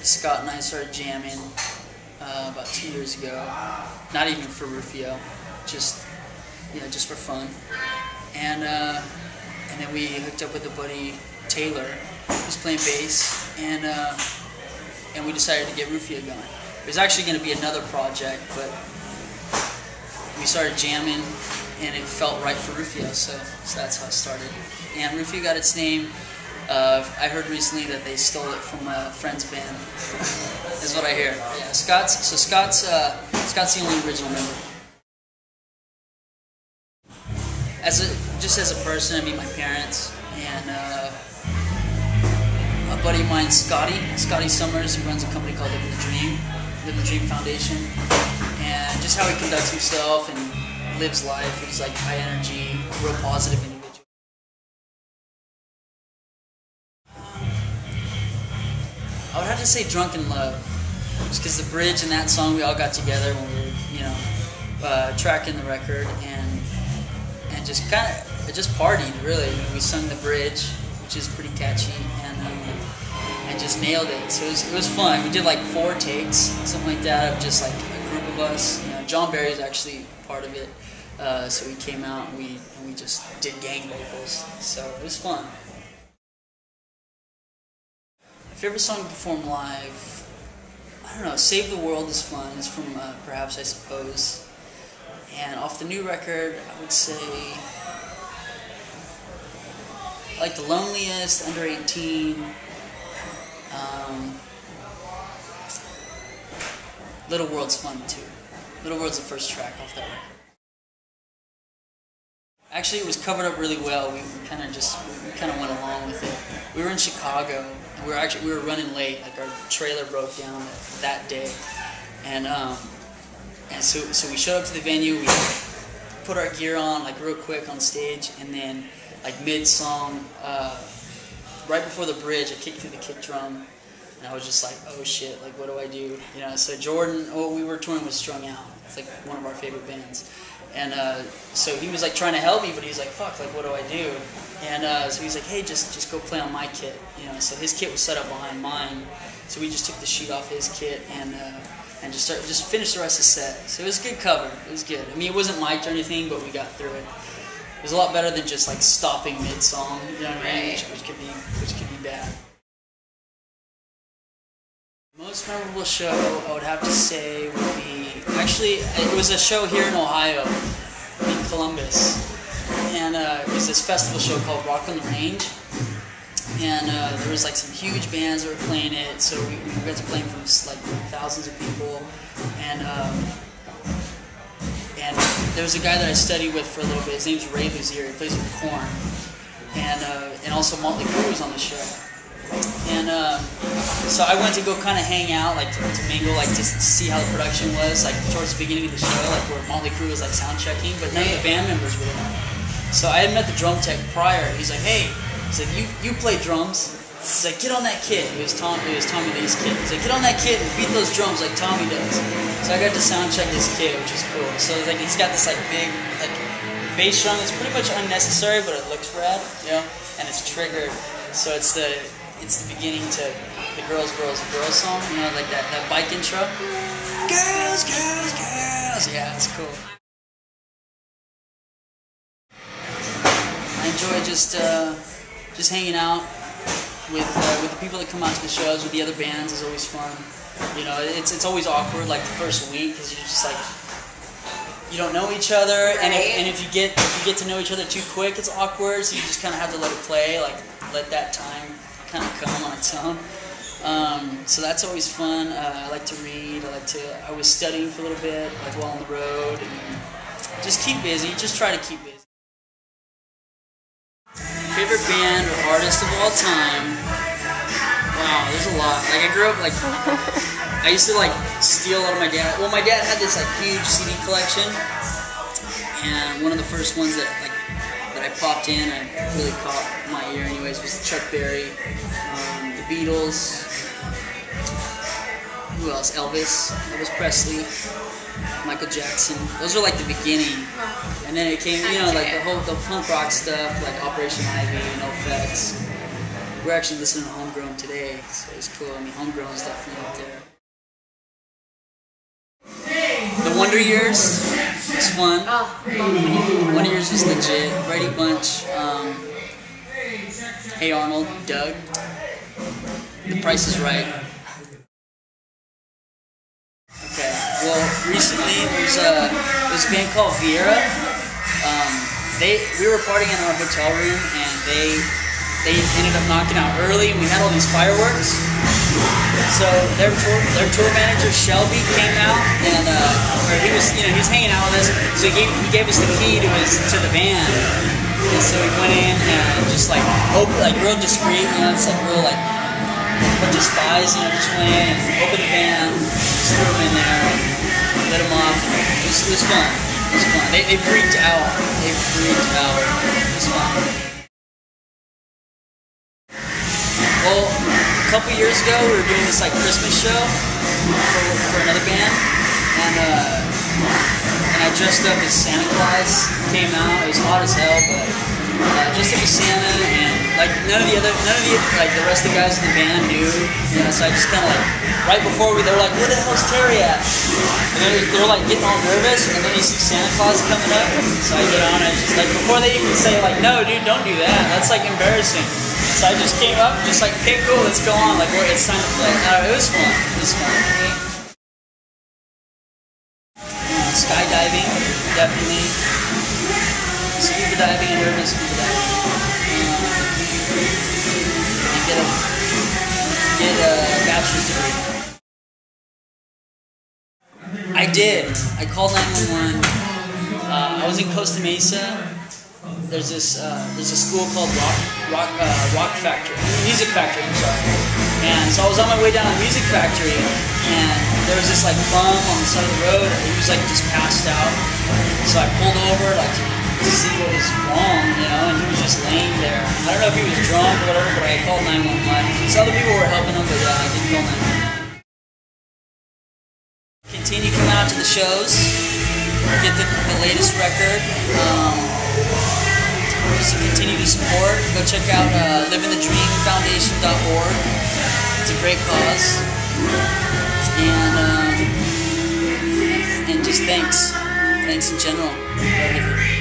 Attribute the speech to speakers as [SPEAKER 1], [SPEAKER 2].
[SPEAKER 1] Scott and I started jamming about 2 years ago. Not even for Rufio, just just for fun. And then we hooked up with a buddy Taylor, who's playing bass, and we decided to get Rufio going. It was actually going to be another project, but we started jamming, and it felt right for Rufio, so that's how it started. And Rufio got its name. I heard recently that they stole it from a friend's band. Is what I hear. Yeah, Scott's the only original member. Just as a person, I mean my parents and a buddy of mine, Scotty Summers, who runs a company called Live the Dream Foundation, and just how he conducts himself and lives life. He's like high energy, real positive individual. I would have to say Drunken Love, just because the bridge in that song, we all got together when we were, tracking the record and just just partied, really. We sung the bridge, which is pretty catchy, and just nailed it. So it was fun. We did like 4 takes, something like that, of just like a group of us. John Barry's actually part of it, so we came out and we just did gang vocals. So it was fun. My favorite song to perform live, I don't know, Save the World is fun. It's from Perhaps, I Suppose. And off the new record, I would say I like The Loneliest, Under 18, Little World's fun too. Little World's the first track off that record. Actually, it was covered up really well. We kind of went along with it. We were in Chicago, and we were running late. Like our trailer broke down that day, and so we showed up to the venue. We put our gear on like real quick on stage, and then like mid-song, right before the bridge, I kicked through the kick drum, and I was just like, oh shit, like what do I do? So Jordan, we were touring with Strung Out. It's like one of our favorite bands. And so he was like trying to help me, but he's like, fuck, like what do I do? And so he's like, hey, just go play on my kit. So his kit was set up behind mine. So we just took the sheet off his kit and just finished the rest of the set. So it was a good cover. It was good. I mean, it wasn't mic'd or anything, but we got through it. It was a lot better than just like stopping mid-song, you know what I mean? Which could be bad. Most memorable show, I would have to say, would be, actually, it was a show here in Ohio, in Columbus, and it was this festival show called Rock on the Range, and there was like some huge bands that were playing it, so we got to play in front of like thousands of people, and there was a guy that I studied with for a little bit. His name's Ray Luzier. He plays with Korn, and also Motley Crue was on the show. And so I went to go kind of hang out, like to mingle, like to see how the production was, like towards the beginning of the show, like where Motley Crue was like sound checking, but none of the band members were there. So I had met the drum tech prior. He's like, hey, he's like, you play drums. He's like, get on that kit. It was Tommy Lee's kit. He's like, get on that kit and beat those drums like Tommy does. So I got to sound check this kit, which is cool. So like he's got this like big like bass drum that's pretty much unnecessary, but it looks rad, and it's triggered. So it's the beginning to the Girls song, like that bike intro. Girls, girls, girls. Yeah, it's cool. I enjoy just hanging out with the people that come out to the shows. With the other bands is always fun. It's always awkward like the first week because you're just like you don't know each other, right. and if you get to know each other too quick, it's awkward. So you just kind of have to let it play, like let that time kind of come on its own. So that's always fun. I like to read. I was studying for a little bit, like while on the road, and just keep busy. Just try to keep busy. Favorite band or artist of all time? Wow, there's a lot. Like I grew up like I used to like steal a lot of my dad. Well, my dad had this like huge CD collection, and one of the first ones that I popped in, I really caught my ear anyways, was Chuck Berry, the Beatles, who else? Elvis Presley, Michael Jackson. Those were like the beginning, and then it came, like the punk rock stuff, like Operation Ivy, NoFX. We're actually listening to home homegrown today, so it's cool. I mean, homegrown is definitely up there. The Wonder Years was fun. Wonder Years was legit. Brady Bunch, Hey Arnold, Doug. The Price is Right. Okay. Well, recently there's a band called Viera. We were partying in our hotel room, and they ended up knocking out early, and we had all these fireworks. So their tour manager Shelby came out, and he was hanging out with us. So he gave us the key to the van, and so we went in and just like real discreet, it's like real like a bunch of spies, just went in and opened the van, just threw them in there, and lit them off. It was fun. It was fun. They freaked out. They freaked out. It was fun. Well, a couple years ago, we were doing this like Christmas show for another band, and I dressed up as Santa Claus. Came out. It was hot as hell, but dressed up as Santa, and like none of the rest of the guys in the band knew. So I just kind of like right before they were like, "Where the hell's Terry at?" And they were like getting all nervous, and then you see Santa Claus coming up. So I get on. I just like before they even say like, "No, dude, don't do that. That's like embarrassing." So I just came up, just like, "Okay, cool, let's go on. Like, it's time to play." It was fun. It was fun. Skydiving, definitely. Scuba diving and urban scuba diving. And get a bachelor's degree. I did. I called 911. I was in Costa Mesa. There's a school called Music Factory. I'm sorry. And so I was on my way down to Music Factory, and there was this like bum on the side of the road. He was like just passed out. So I pulled over like to see what was wrong, and he was just laying there. I don't know if he was drunk or whatever, but I called 911. So other people were helping him, but yeah, I did call 911. Continue coming out to the shows. Get the latest record. Just continue to support. Go check out livingthedreamfoundation.org. It's a great cause. And just thanks in general for everything.